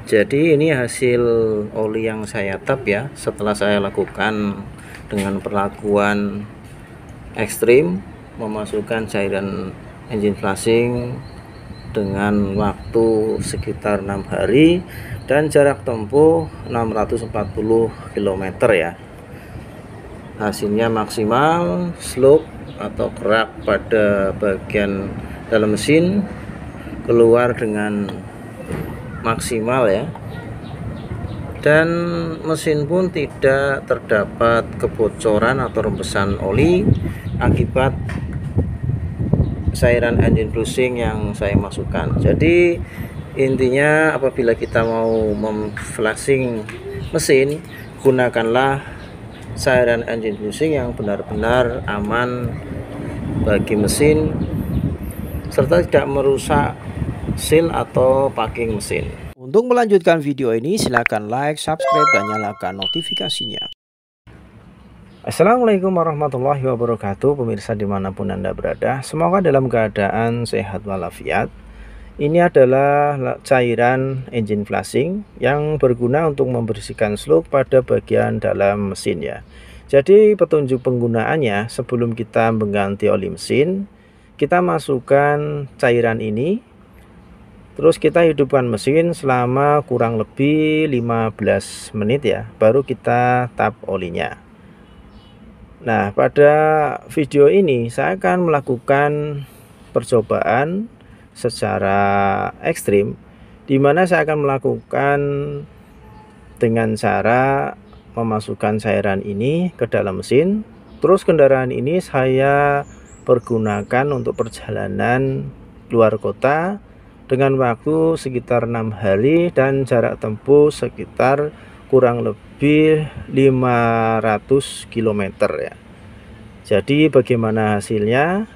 Jadi ini hasil oli yang saya tap ya, setelah saya lakukan dengan perlakuan ekstrim, memasukkan cairan engine flushing dengan waktu sekitar 6 hari dan jarak tempuh 640 km ya. Hasilnya maksimal, slope atau kerak pada bagian dalam mesin keluar dengan maksimal ya, dan mesin pun tidak terdapat kebocoran atau rembesan oli akibat cairan engine flushing yang saya masukkan. Jadi intinya apabila kita mau memflushing mesin, gunakanlah cairan engine flushing yang benar-benar aman bagi mesin serta tidak merusak seal atau packing mesin. Untuk melanjutkan video ini silakan like, subscribe, dan nyalakan notifikasinya. Assalamualaikum warahmatullahi wabarakatuh, pemirsa dimanapun Anda berada, semoga dalam keadaan sehat walafiat. Ini adalah cairan engine flushing yang berguna untuk membersihkan slug pada bagian dalam mesin ya. Jadi petunjuk penggunaannya, sebelum kita mengganti oli mesin, kita masukkan cairan ini, terus kita hidupkan mesin selama kurang lebih 15 menit ya, baru kita tap olinya. Nah, pada video ini saya akan melakukan percobaan secara ekstrim, di mana saya akan melakukan dengan cara memasukkan cairan ini ke dalam mesin. Terus kendaraan ini saya pergunakan untuk perjalanan luar kota dengan waktu sekitar 6 hari dan jarak tempuh sekitar kurang lebih 500 km ya. Jadi bagaimana hasilnya?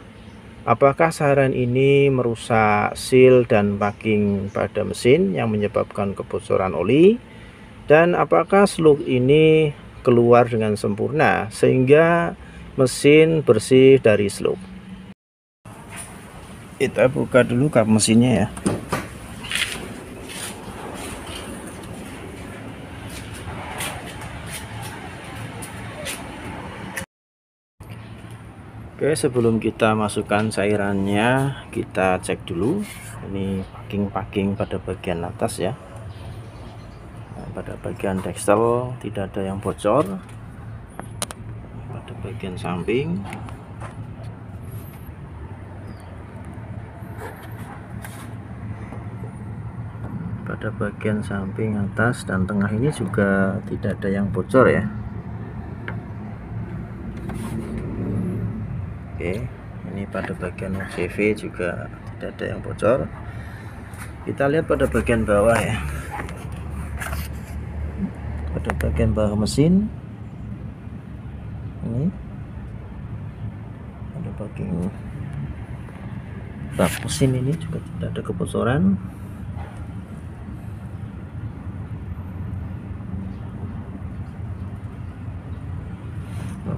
Apakah cairan ini merusak seal dan packing pada mesin yang menyebabkan kebocoran oli? Dan apakah slug ini keluar dengan sempurna sehingga mesin bersih dari slug? Kita buka dulu kap mesinnya ya. Oke, sebelum kita masukkan cairannya, kita cek dulu ini packing pada bagian atas ya. Nah, pada bagian deksel tidak ada yang bocor. Pada bagian samping atas dan tengah ini juga tidak ada yang bocor ya. Oke, ini pada bagian CV juga tidak ada yang bocor. Kita lihat pada bagian bawah ya. Pada bagian bawah mesin ini ada bagian bak mesin ini juga tidak ada kebocoran.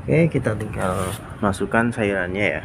Oke, kita tinggal masukkan cairannya ya.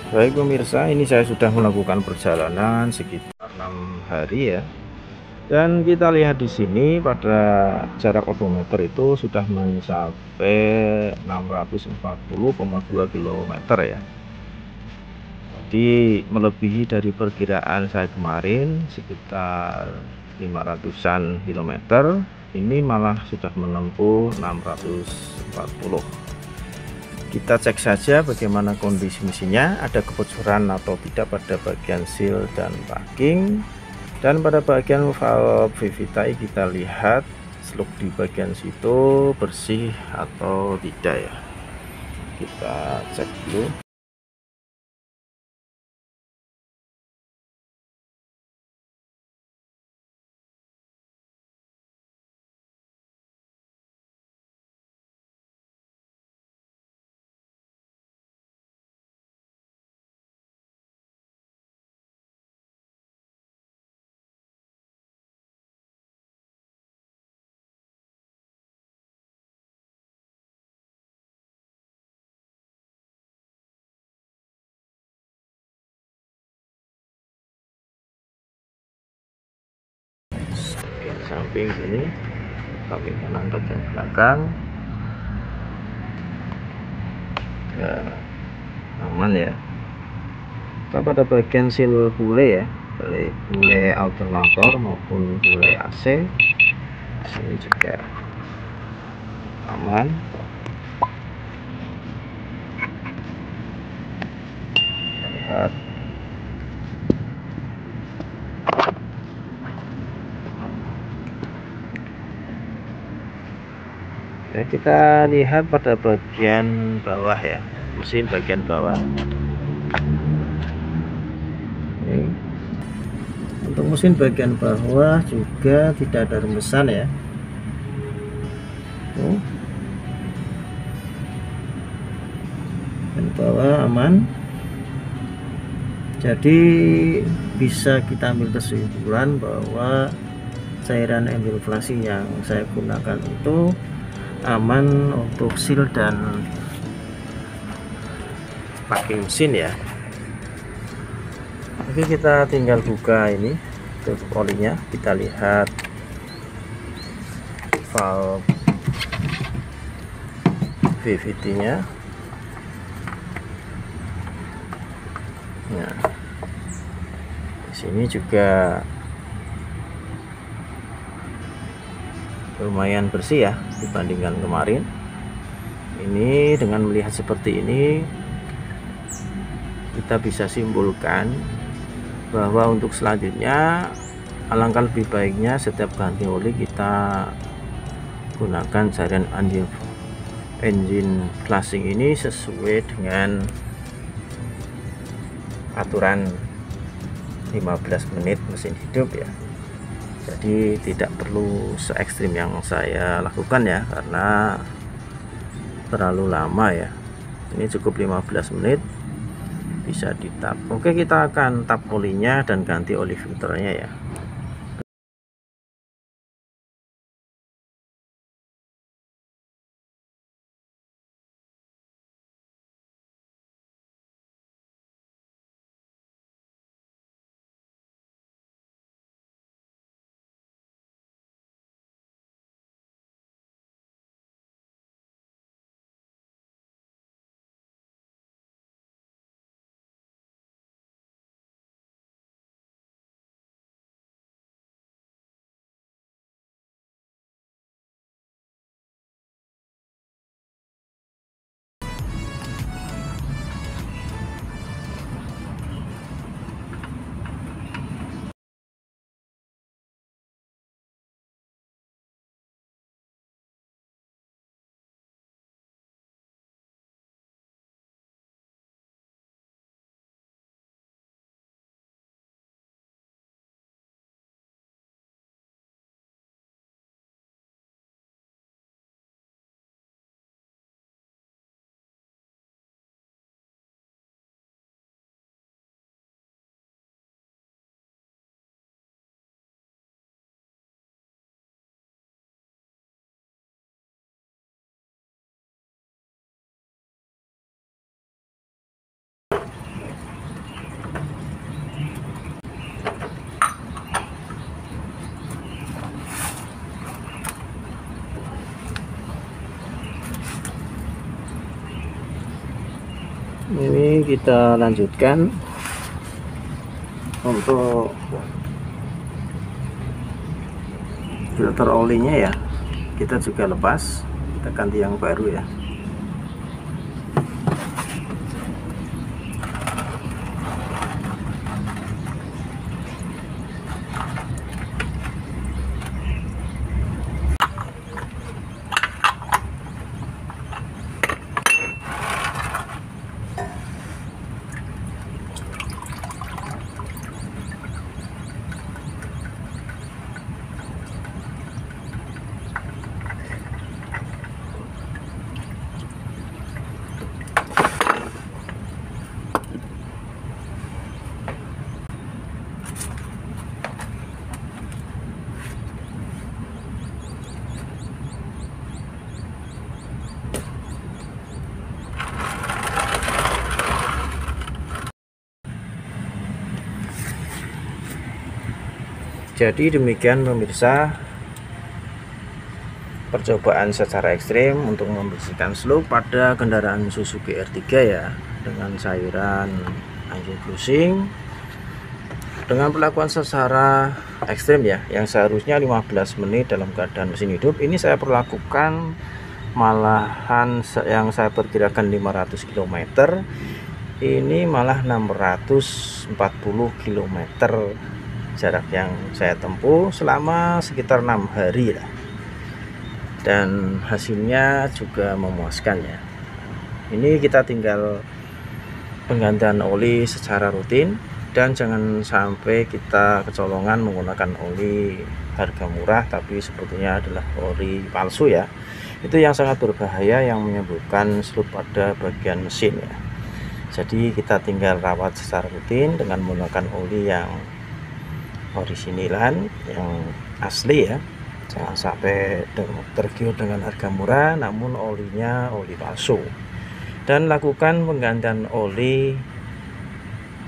Baik pemirsa, ini saya sudah melakukan perjalanan sekitar 6 hari ya. Dan kita lihat di sini pada jarak odometer itu sudah mencapai 640,2 km ya. Jadi melebihi dari perkiraan saya kemarin sekitar 500-an kilometer. Ini malah sudah menempuh 640. Kita cek saja bagaimana kondisi mesinnya, ada kebocoran atau tidak pada bagian seal dan packing. Dan pada bagian valve Vivitae kita lihat slug di bagian situ bersih atau tidak ya. Kita cek dulu. Samping sini, samping kanan bagian belakang ya, aman ya. Kita pada bagian seal bule ya, bule alternator maupun bule AC sini juga aman. Lihat ya, kita lihat pada bagian bawah ya, mesin bagian bawah ini. Untuk mesin bagian bawah juga tidak ada rembesan ya. Dan bawah aman, jadi bisa kita ambil kesimpulan bahwa cairan engine flashing yang saya gunakan itu aman untuk seal dan packing mesin ya. Oke, kita tinggal buka ini tutup olinya, kita lihat valve VVT nya. Nah, di sini juga lumayan bersih ya dibandingkan kemarin. Ini dengan melihat seperti ini kita bisa simpulkan bahwa untuk selanjutnya alangkah lebih baiknya setiap ganti oli kita gunakan cairan engine flashing ini sesuai dengan aturan 15 menit mesin hidup ya. Jadi tidak perlu se ekstrim yang saya lakukan ya, karena terlalu lama ya. Ini cukup 15 menit bisa di tap. Oke, kita akan tap olinya dan ganti oli filternya ya. ini kita lanjutkan untuk filter olinya ya, kita juga lepas, kita ganti yang baru ya. Jadi demikian pemirsa, percobaan secara ekstrim untuk membersihkan slug pada kendaraan Suzuki R3 ya, dengan cairan engine flushing dengan perlakuan secara ekstrim ya, yang seharusnya 15 menit dalam keadaan mesin hidup, ini saya perlakukan malahan yang saya perkirakan 500 km, ini malah 640 km jarak yang saya tempuh selama sekitar 6 hari lah, dan hasilnya juga memuaskan ya. Ini kita tinggal penggantian oli secara rutin, dan jangan sampai kita kecolongan menggunakan oli harga murah tapi sebetulnya adalah oli palsu ya. Itu yang sangat berbahaya, yang menyebabkan slug pada bagian mesin ya. Jadi kita tinggal rawat secara rutin dengan menggunakan oli yang originalan, yang asli ya. Jangan sampai tergiur dengan harga murah namun olinya oli palsu. Dan lakukan penggantian oli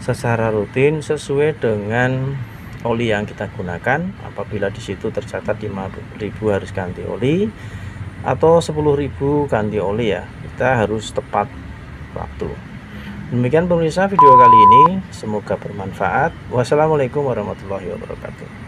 secara rutin sesuai dengan oli yang kita gunakan. Apabila di situ tercatat 5.000 harus ganti oli atau 10.000 ganti oli ya, kita harus tepat waktu. Demikian pemirsa video kali ini, semoga bermanfaat. Wassalamualaikum warahmatullahi wabarakatuh.